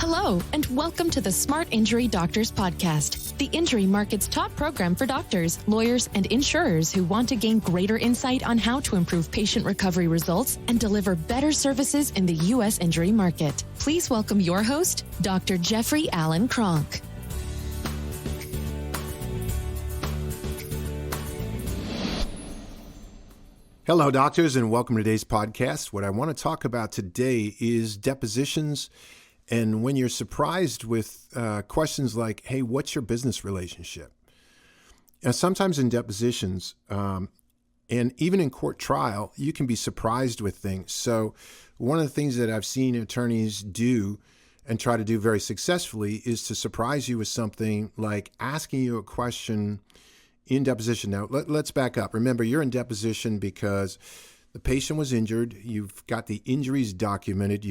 Hello, and welcome to the Smart Injury Doctors Podcast, the injury market's top program for doctors, lawyers, and insurers who want to gain greater insight on how to improve patient recovery results and deliver better services in the U.S. injury market. Please welcome your host, Dr. Jeffrey Allen Kronk. Hello, doctors, and welcome to today's podcast. What I want to talk about today is depositions, and when you're surprised with questions like, hey, what's your business relationship? Now, sometimes in depositions, and even in court trial, you can be surprised with things. So one of the things that I've seen attorneys do and try to do very successfully is to surprise you with something like asking you a question in deposition. Now, let's back up. Remember, you're in deposition because the patient was injured. You've got the injuries documented.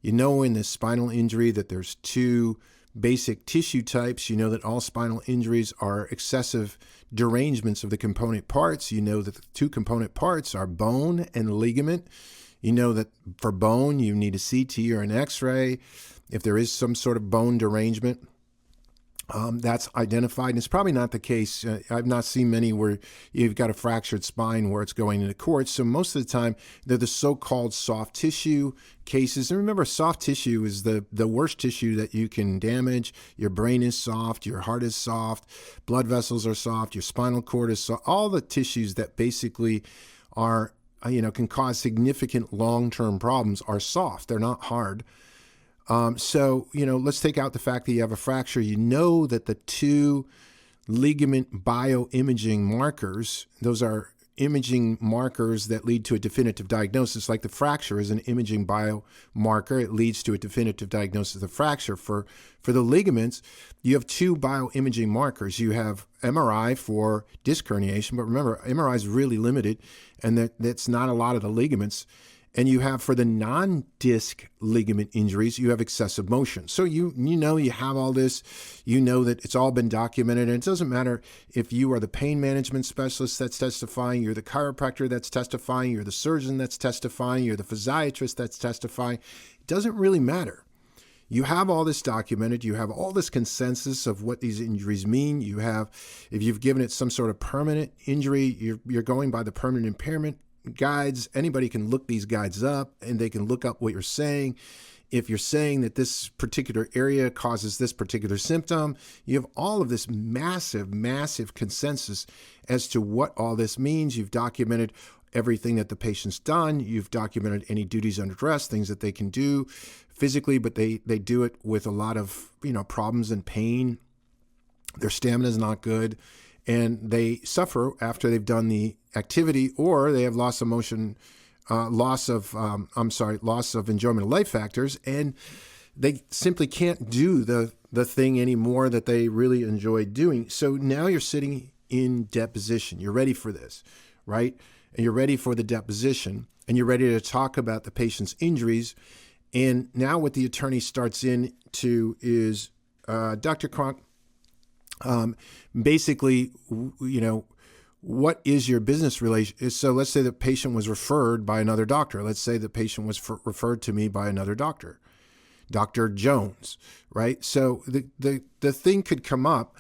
You know in this spinal injury that there's two basic tissue types. You know that all spinal injuries are excessive derangements of the component parts. You know that the two component parts are bone and ligament. You know that for bone, you need a CT or an X-ray. If there is some sort of bone derangement, that's identified, and it's probably not the case. I've not seen many where you've got a fractured spine where it's going into court. So most of the time, they're the so-called soft tissue cases. And remember, soft tissue is the worst tissue that you can damage. Your brain is soft, your heart is soft, blood vessels are soft, your spinal cord is soft. All the tissues that basically are, can cause significant long-term problems are soft. They're not hard. So, let's take out the fact that you have a fracture. You know that the two ligament bioimaging markers, those are imaging markers that lead to a definitive diagnosis. Like the fracture is an imaging biomarker. It leads to a definitive diagnosis of the fracture. For the ligaments, you have two bioimaging markers. You have MRI for disc herniation, but remember, MRI is really limited, and that's not a lot of the ligaments. And you have, for the non-disc ligament injuries, you have excessive motion. So you have all this, you know that it's all been documented, and it doesn't matter if you are the pain management specialist that's testifying, you're the chiropractor that's testifying, you're the surgeon that's testifying, you're the physiatrist that's testifying. It doesn't really matter. You have all this documented. You have all this consensus of what these injuries mean. You have, if you've given it some sort of permanent injury, you're going by the permanent impairment guides. Anybody can look these guides up and they can look up what you're saying. If you're saying that this particular area causes this particular symptom, you have all of this massive, massive consensus as to what all this means. You've documented everything that the patient's done. You've documented any duties under duress, things that they can do physically, but they do it with a lot of, problems and pain. Their stamina is not good, and they suffer after they've done the activity, or they have loss of motion, loss of enjoyment of life factors, and they simply can't do the thing anymore that they really enjoy doing. So now you're sitting in deposition. You're ready for this, right? And you're ready for the deposition, and you're ready to talk about the patient's injuries. And now what the attorney starts into is, Dr. Kronk, basically, what is your business relation? So let's say the patient was referred by another doctor. Let's say the patient was referred to me by another doctor, Dr. Jones, right? So the thing could come up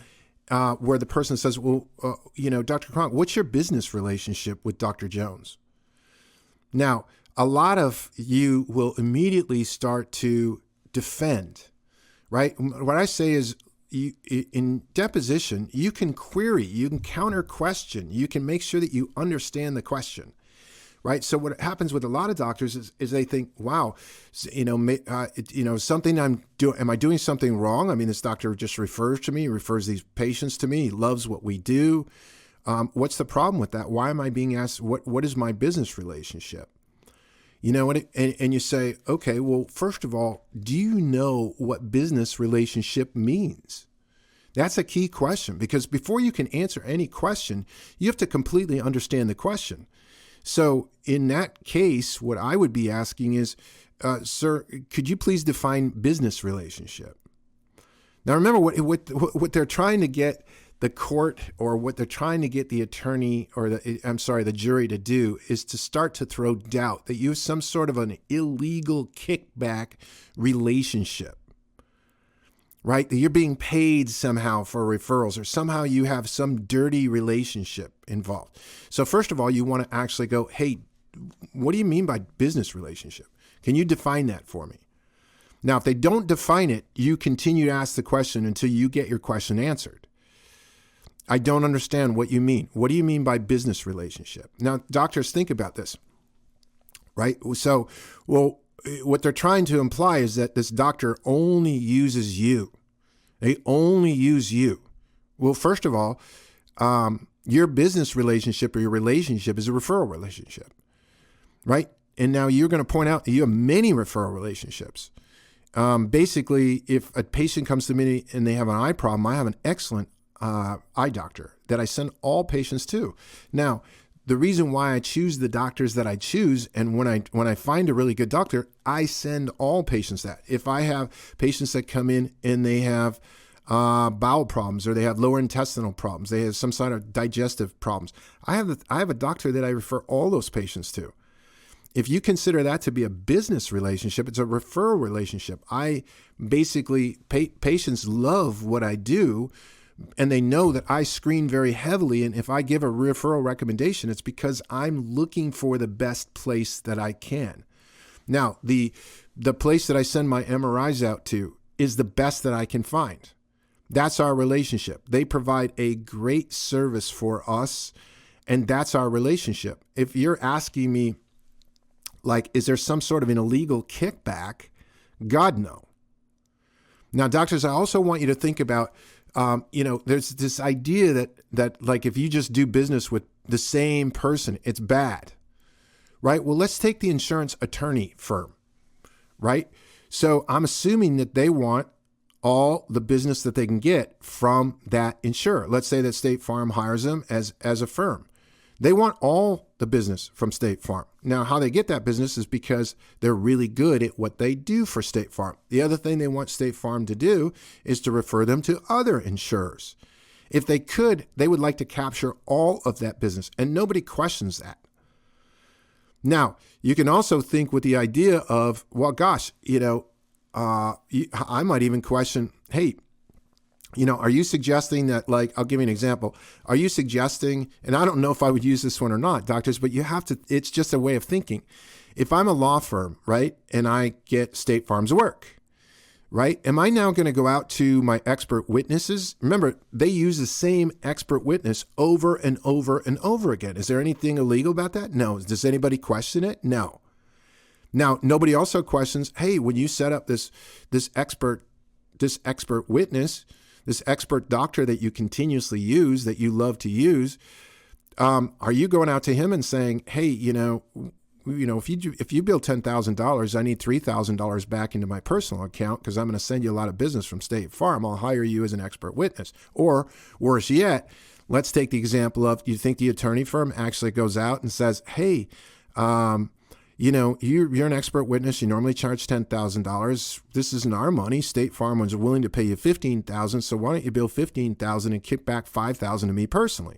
where the person says, well, Dr. Kronk, what's your business relationship with Dr. Jones? Now, a lot of you will immediately start to defend, right? What I say is, in deposition, you can query, you can counter question, you can make sure that you understand the question, right? So what happens with a lot of doctors is they think, wow, something I'm doing, am I doing something wrong? I mean, this doctor just refers to me, refers these patients to me, he loves what we do. What's the problem with that? Why am I being asked, what is my business relationship? And you say, okay, well, first of all, do you know what business relationship means? That's a key question, because before you can answer any question, you have to completely understand the question. So in that case, what I would be asking is, sir, could you please define business relationship? Now, remember what they're trying to get the court, or what they're trying to get the attorney, or the jury to do, is to start to throw doubt that you have some sort of an illegal kickback relationship. right? That you're being paid somehow for referrals, or somehow you have some dirty relationship involved. So first of all, you want to actually go, hey, what do you mean by business relationship? Can you define that for me? Now, if they don't define it, you continue to ask the question until you get your question answered. I don't understand what you mean. What do you mean by business relationship? Now, doctors, think about this, right? So, well, what they're trying to imply is that this doctor only uses you. They only use you. Well, first of all, your business relationship or your relationship is a referral relationship, right? And now you're going to point out that you have many referral relationships. Basically, if a patient comes to me and they have an eye problem, I have an excellent eye doctor that I send all patients to. Now, the reason why I choose the doctors that I choose, and when I find a really good doctor, I send all patients that. If I have patients that come in and they have bowel problems, or they have lower intestinal problems, they have some sort of digestive problems, I have a doctor that I refer all those patients to. If you consider that to be a business relationship, it's a referral relationship. I basically, patients love what I do, and they know that I screen very heavily. And if I give a referral recommendation, it's because I'm looking for the best place that I can. Now, the place that I send my MRIs out to is the best that I can find. That's our relationship. They provide a great service for us, and that's our relationship. If you're asking me, like, is there some sort of an illegal kickback? God, no. Now, doctors, I also want you to think about, there's this idea that like, if you just do business with the same person, it's bad, right? Well, let's take the insurance attorney firm, right? So I'm assuming that they want all the business that they can get from that insurer. Let's say that State Farm hires them as a firm. They want all the business from State Farm. Now, how they get that business is because they're really good at what they do for State Farm. The other thing they want State Farm to do is to refer them to other insurers. If they could, they would like to capture all of that business, and nobody questions that. Now, you can also think with the idea of, well, gosh, I might even question, hey, are you suggesting that, like, I'll give you an example. Are you suggesting, and I don't know if I would use this one or not, doctors, but you have to, it's just a way of thinking. If I'm a law firm, right, and I get State Farm's work, right, am I now going to go out to my expert witnesses? Remember, they use the same expert witness over and over and over again. Is there anything illegal about that? No. Does anybody question it? No. Now, nobody also questions, hey, when you set up this expert witness, this expert doctor that you continuously use, that you love to use, are you going out to him and saying, hey, if you bill $10,000, I need $3,000 back into my personal account because I'm going to send you a lot of business from State Farm. I'll hire you as an expert witness. Or worse yet, let's take the example of, you think the attorney firm actually goes out and says, hey, you're an expert witness. You normally charge $10,000. This isn't our money. State Farm was willing to pay you $15,000. So why don't you bill $15,000 and kick back $5,000 to me personally?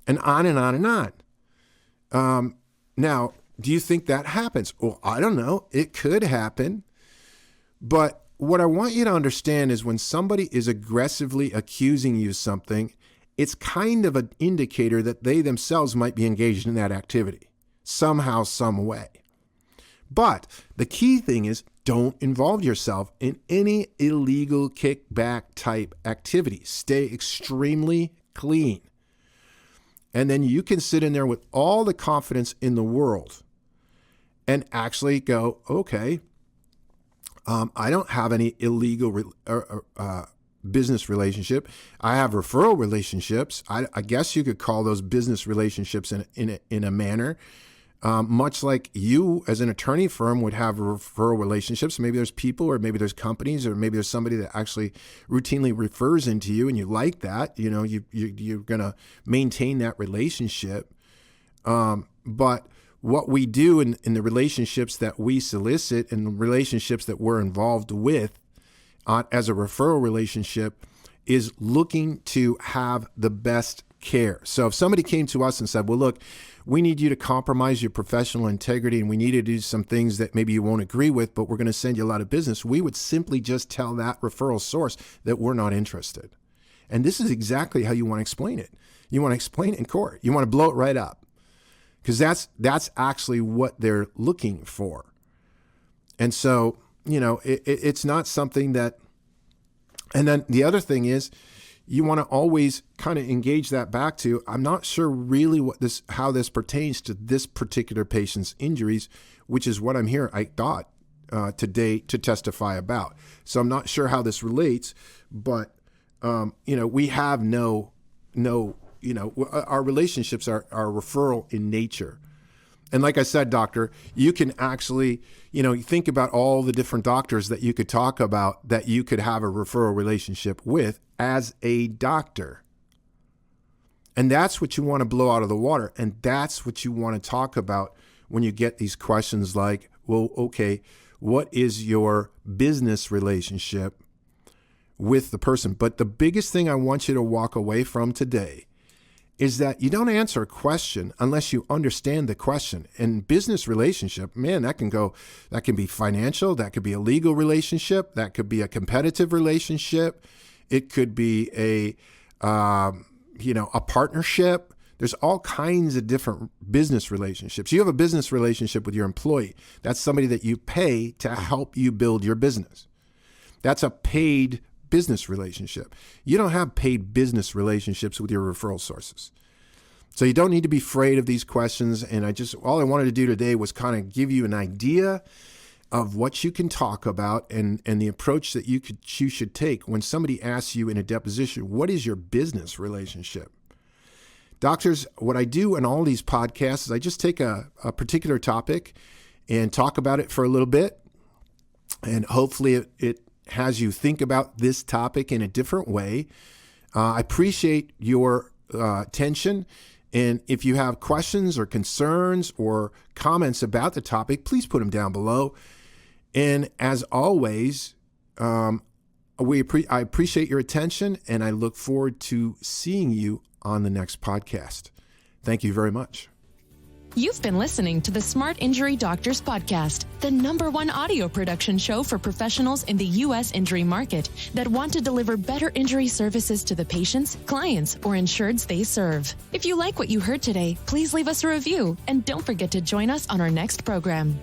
And on and on and on. Now, do you think that happens? Well, I don't know. It could happen. But what I want you to understand is when somebody is aggressively accusing you of something, it's kind of an indicator that they themselves might be engaged in that activity somehow, some way. But the key thing is, don't involve yourself in any illegal kickback type activity. Stay extremely clean. And then you can sit in there with all the confidence in the world and actually go, okay, I don't have any illegal business relationship. I have referral relationships. I guess you could call those business relationships in a manner. Much like you as an attorney firm would have referral relationships. Maybe there's people, or maybe there's companies, or maybe there's somebody that actually routinely refers into you and you like that. You're going to maintain that relationship. But what we do in the relationships that we solicit and the relationships that we're involved with as a referral relationship is looking to have the best care. So if somebody came to us and said, well, look, we need you to compromise your professional integrity and we need to do some things that maybe you won't agree with, but we're going to send you a lot of business, we would simply just tell that referral source that we're not interested. And this is exactly how you want to explain it. You want to explain it in court. You want to blow it right up because that's actually what they're looking for. And so, it's not something that, and then the other thing is, you want to always kind of engage that back to, I'm not sure really how this pertains to this particular patient's injuries, which is what I'm here, I thought, today to testify about. So I'm not sure how this relates, but, we have our relationships are referral in nature. And like I said, doctor, you can actually, think about all the different doctors that you could talk about that you could have a referral relationship with as a doctor. And that's what you want to blow out of the water. And that's what you want to talk about when you get these questions like, well, okay, what is your business relationship with the person? But the biggest thing I want you to walk away from today is that you don't answer a question unless you understand the question. And business relationship, man, that can be financial, that could be a legal relationship, that could be a competitive relationship, it could be a partnership. There's all kinds of different business relationships. You have a business relationship with your employee. That's somebody that you pay to help you build your business. That's a paid business relationship. You don't have paid business relationships with your referral sources. So you don't need to be afraid of these questions. And all I wanted to do today was kind of give you an idea of what you can talk about and the approach that you should take when somebody asks you in a deposition, what is your business relationship? Doctors, what I do in all these podcasts is I just take a particular topic and talk about it for a little bit. And hopefully it has you think about this topic in a different way. I appreciate your attention. And if you have questions or concerns or comments about the topic, please put them down below. And as always, I appreciate your attention and I look forward to seeing you on the next podcast. Thank you very much. You've been listening to the Smart Injury Doctors Podcast, the #1 audio production show for professionals in the U.S. injury market that want to deliver better injury services to the patients, clients, or insureds they serve. If you like what you heard today, please leave us a review and don't forget to join us on our next program.